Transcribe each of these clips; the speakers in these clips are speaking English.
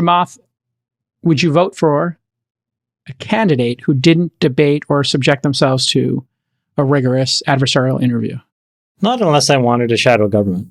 Chamath, would you vote for a candidate who didn't debate or subject themselves to a rigorous adversarial interview? Not unless I wanted a shadow government.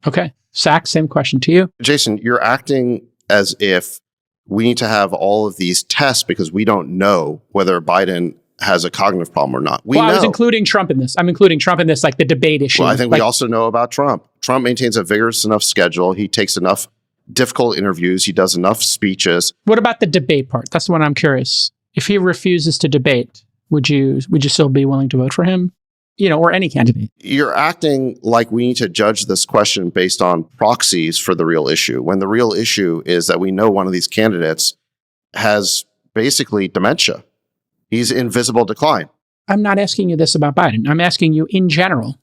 Okay. Sachs, same question to you. Jason, you're acting as if we need to have all of these tests because we don't know whether Biden has a cognitive problem or not. I was including Trump in this. I'm including Trump in this, like the debate issue. Well, I think we also know about Trump. Trump maintains a vigorous enough schedule. He takes enough difficult interviews. He does enough speeches. What about the debate part? That's the one I'm curious. If he refuses to debate, would you still be willing to vote for him? Or any candidate? You're acting like we need to judge this question based on proxies for the real issue, when the real issue is that we know one of these candidates has basically dementia. He's in visible decline. I'm not asking you this about Biden. I'm asking you in general,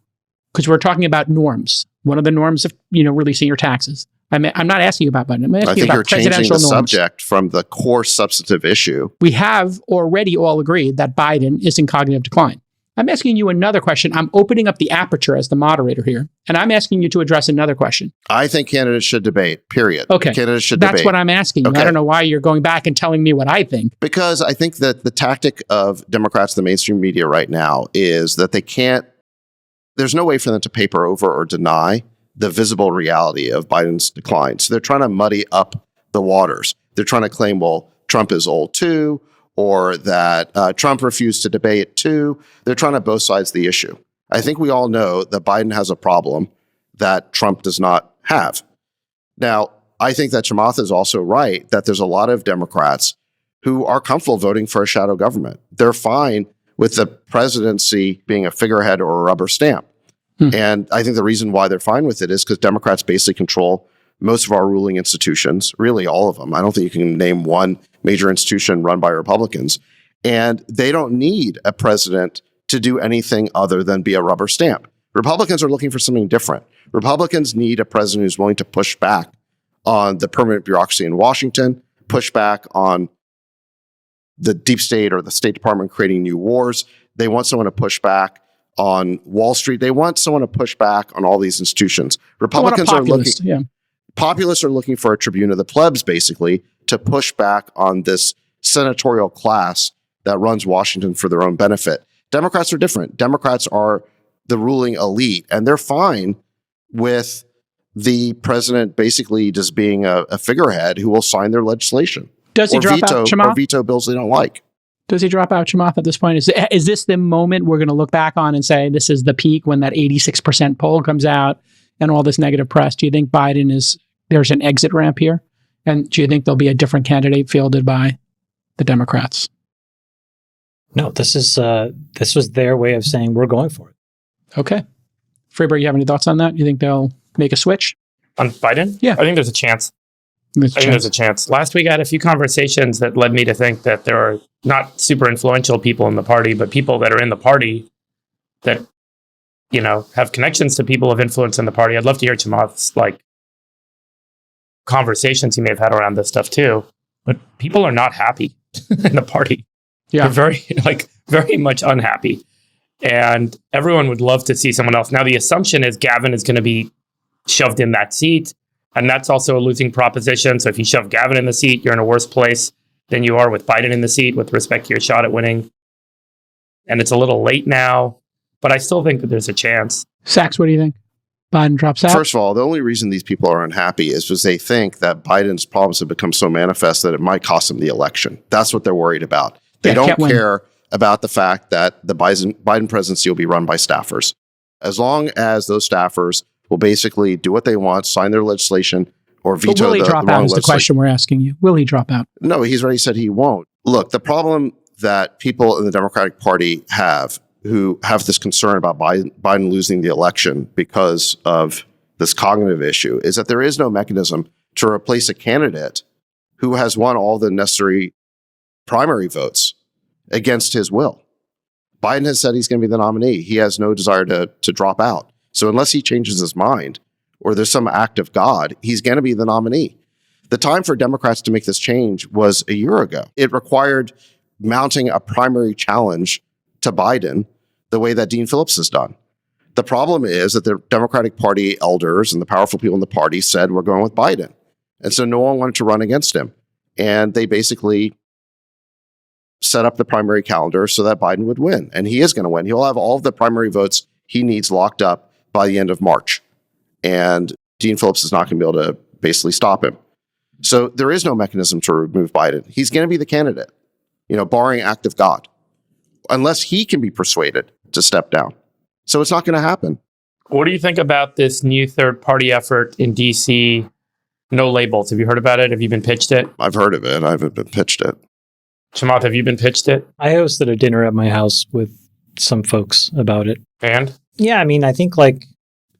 because we're talking about norms. One of the norms of, releasing your taxes. I'm not asking you about Biden. I'm asking you about presidential norms. I think you're changing the subject from the core substantive issue. We have already all agreed that Biden is in cognitive decline. I'm asking you another question. I'm opening up the aperture as the moderator here, and I'm asking you to address another question. I think candidates should debate, period. Okay. Candidates should debate. That's what I'm asking you. Okay. I don't know why you're going back and telling me what I think. Because I think that the tactic of Democrats, the mainstream media right now, is that there's no way for them to paper over or deny the visible reality of Biden's decline. So they're trying to muddy up the waters. They're trying to claim, well, Trump is old too, or that Trump refused to debate too. They're trying to both sides of the issue. I think we all know that Biden has a problem that Trump does not have. Now, I think that Chamath is also right that there's a lot of Democrats who are comfortable voting for a shadow government. They're fine with the presidency being a figurehead or a rubber stamp. And I think the reason why they're fine with it is because Democrats basically control most of our ruling institutions, really all of them. I don't think you can name one major institution run by Republicans. And they don't need a president to do anything other than be a rubber stamp. Republicans are looking for something different. Republicans need a president who's willing to push back on the permanent bureaucracy in Washington, push back on the deep state or the State Department creating new wars. They want someone to push back on Wall Street. They want someone to push back on all these institutions. Republicans are looking... Populists are looking for a tribune of the plebs, basically, to push back on this senatorial class that runs Washington for their own benefit. Democrats are different. Democrats are the ruling elite, and they're fine with the president basically just being a figurehead who will sign their legislation. Does he drop out, Chamath? Or veto bills they don't like. Does he drop out, Chamath, at this point? Is this the moment we're going to look back on and say this is the peak when that 86% poll comes out and all this negative press? Do you think there's an exit ramp here? And do you think there'll be a different candidate fielded by the Democrats? No, this was their way of saying we're going for it. Okay. Freeberg, you have any thoughts on that? You think they'll make a switch? On Biden? Yeah. I think there's a chance. I think there's a chance. Last week I had a few conversations that led me to think that there are not super influential people in the party, but people that are in the party that, have connections to people of influence in the party. I'd love to hear Chamath's conversations he may have had around this stuff too. But people are not happy in the party. Yeah. They're very much unhappy. And everyone would love to see someone else. Now, the assumption is Gavin is going to be shoved in that seat. And that's also a losing proposition. So if you shove Gavin in the seat, you're in a worse place than you are with Biden in the seat with respect to your shot at winning. And it's a little late now, but I still think that there's a chance. Sachs, what do you think? Biden drops out? First of all, the only reason these people are unhappy is because they think that Biden's problems have become so manifest that it might cost them the election. That's what they're worried about. They don't care about the fact that the Biden presidency will be run by staffers. As long as those staffers will basically do what they want, sign their legislation, or veto the wrong legislation. Will he drop out is the question we're asking you. Will he drop out? No, he's already said he won't. Look, the problem that people in the Democratic Party have who have this concern about Biden losing the election because of this cognitive issue is that there is no mechanism to replace a candidate who has won all the necessary primary votes against his will. Biden has said he's going to be the nominee. He has no desire to drop out. So unless he changes his mind or there's some act of God, he's going to be the nominee. The time for Democrats to make this change was a year ago. It required mounting a primary challenge to Biden the way that Dean Phillips has done. The problem is that the Democratic Party elders and the powerful people in the party said, we're going with Biden. And so no one wanted to run against him. And they basically set up the primary calendar so that Biden would win. And he is going to win. He'll have all of the primary votes he needs locked up by the end of March. And Dean Phillips is not going to be able to basically stop him. So there is no mechanism to remove Biden. He's going to be the candidate, barring act of God, unless he can be persuaded to step down. So it's not going to happen. What do you think about this new third-party effort in D.C., no labels? Have you heard about it? Have you been pitched it? I've heard of it. I haven't been pitched it. Chamath, have you been pitched it? I hosted a dinner at my house with some folks about it. And? Yeah, I mean, I think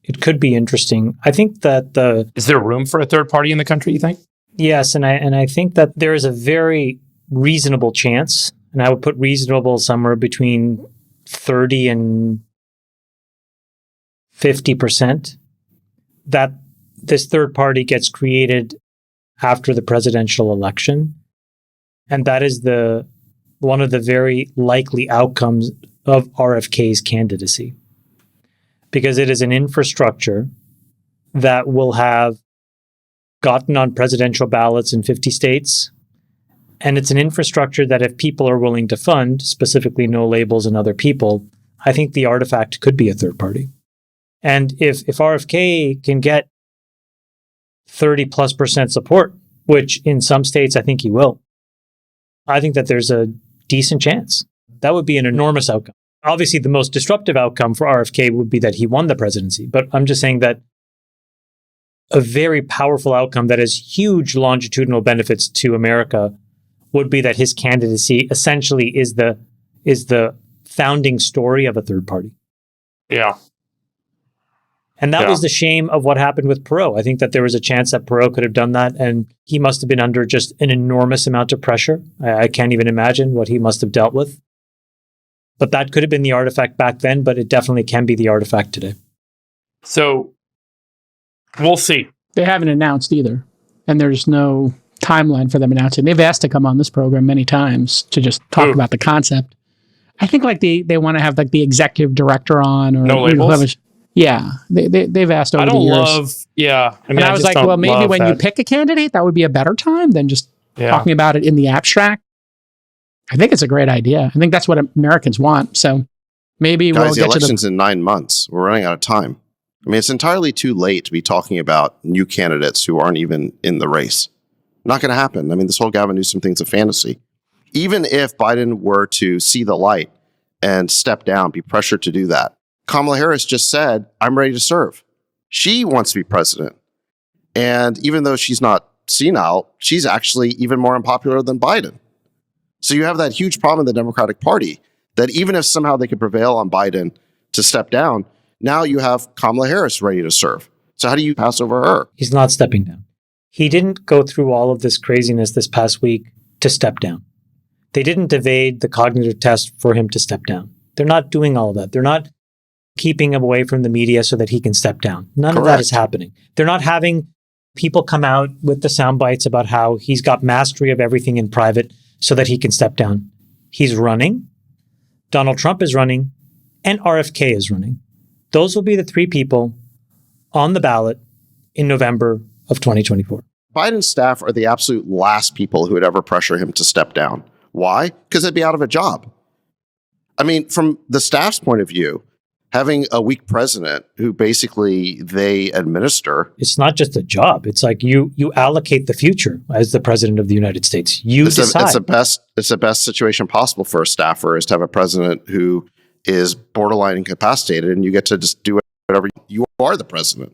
it could be interesting. I think that Is there room for a third party in the country, you think? Yes, and I think that there is a very reasonable chance, and I would put reasonable somewhere between 30 and 50%, that this third party gets created after the presidential election. And that is one of the very likely outcomes of RFK's candidacy. Because it is an infrastructure that will have gotten on presidential ballots in 50 states. And it's an infrastructure that if people are willing to fund, specifically no labels and other people, I think the artifact could be a third party. And if RFK can get 30+% support, which in some states I think he will, I think that there's a decent chance. That would be an enormous outcome. Obviously, the most disruptive outcome for RFK would be that he won the presidency. But I'm just saying that a very powerful outcome that has huge longitudinal benefits to America would be that his candidacy essentially is the founding story of a third party. Yeah. And that was the shame of what happened with Perot. I think that there was a chance that Perot could have done that, and he must have been under just an enormous amount of pressure. I can't even imagine what he must have dealt with. But that could have been the artifact back then, but it definitely can be the artifact today. So we'll see. They haven't announced either. And there's no timeline for them announcing. They've asked to come on this program many times to just talk about the concept. I think they want to have the executive director on or no labels. Yeah, they've asked over the years. I was like, well, maybe when you pick a candidate, that would be a better time than just talking about it in the abstract. I think it's a great idea. I think that's what Americans want. So maybe we'll get the election's in 9 months. We're running out of time. I mean, it's entirely too late to be talking about new candidates who aren't even in the race. Not going to happen. I mean, this whole Gavin Newsom thing's a fantasy. Even if Biden were to see the light and step down, be pressured to do that, Kamala Harris just said, I'm ready to serve. She wants to be president. And even though she's not senile, she's actually even more unpopular than Biden. So you have that huge problem in the Democratic Party that even if somehow they could prevail on Biden to step down, now you have Kamala Harris ready to serve. So how do you pass over her? He's not stepping down. He didn't go through all of this craziness this past week to step down. They didn't evade the cognitive test for him to step down. They're not doing all of that. They're not keeping him away from the media so that he can step down. None of that is happening. They're not having people come out with the sound bites about how he's got mastery of everything in private so that he can step down. He's running, Donald Trump is running, and RFK is running. Those will be the three people on the ballot in November of 2024. Biden's staff are the absolute last people who would ever pressure him to step down. Why? Because they'd be out of a job. I mean, from the staff's point of view, having a weak president who basically they administer. It's not just a job. It's like you allocate the future as the president of the United States. You decide. It's the best situation possible for a staffer is to have a president who is borderline incapacitated and you get to just do whatever. You are the president.